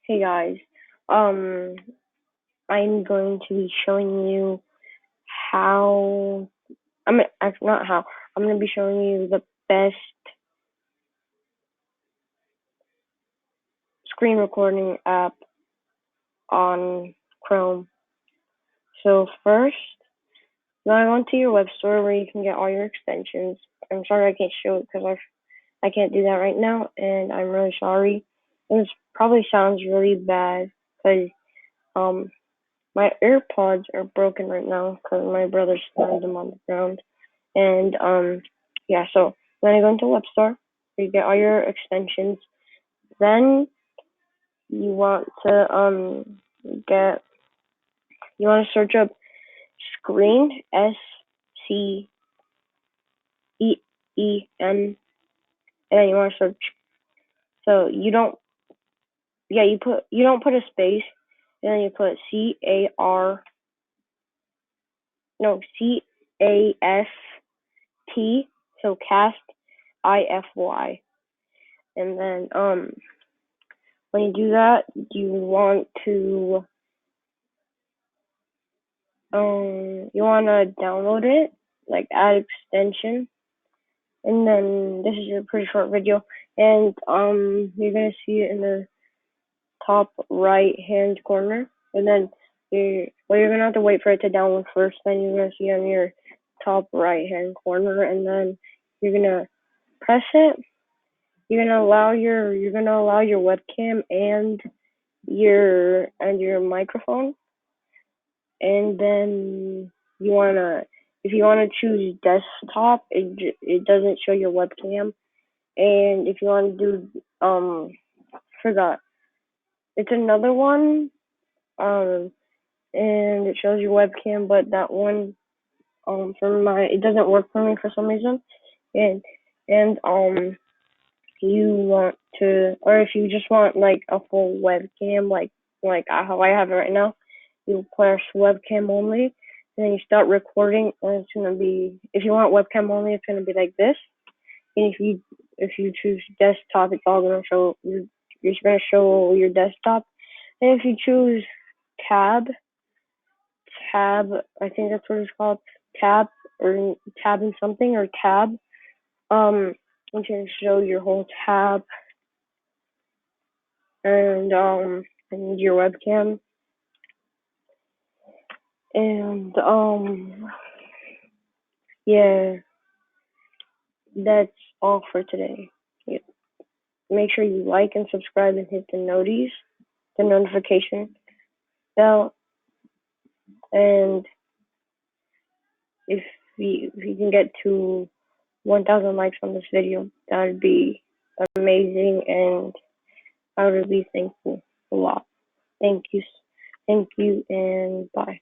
Hey guys, um, I'm going to be showing you how, not how, I'm going to be showing you the best screen recording app on Chrome. So first, log on to your web store where you can get all your extensions. I'm sorry I can't show it because I can't do that right now, and I'm really sorry. This probably sounds really bad because, my AirPods are broken right now because my brother slammed them on the ground. And yeah, so then you go into Web Store, you get all your extensions. Then you want to get you want to search up Screen SCEEN, and then you want to search. So you don't put a space, and then you put CAST, so cast IFY. And then when you do that, you want to download it, like add extension, and then this is a pretty short video, and you're gonna see it in the top right hand corner, and then you're gonna have to wait for it to download first. Then you're gonna see on your top right hand corner, and then you're gonna press it. You're gonna allow your webcam and your microphone, and then if you wanna choose desktop, it doesn't show your webcam, and if you want to do forgot, it's another one, and it shows your webcam, but that one it doesn't work for me for some reason, and you want to, or if you just want like a full webcam, like how I have it right now, you press webcam only, and then you start recording, and it's gonna be, if you want webcam only, it's gonna be like this, and if you choose desktop, it's all gonna show you're gonna show your desktop, and if you choose tab, I think that's what it's called, tab or tab and something or tab, it's gonna show your whole tab, and your webcam, and yeah, that's all for today. Yeah. Make sure you like and subscribe and hit the notification bell, and if you can get to 1,000 likes on this video, that would be amazing, and I would be thankful a lot. Thank you, and bye.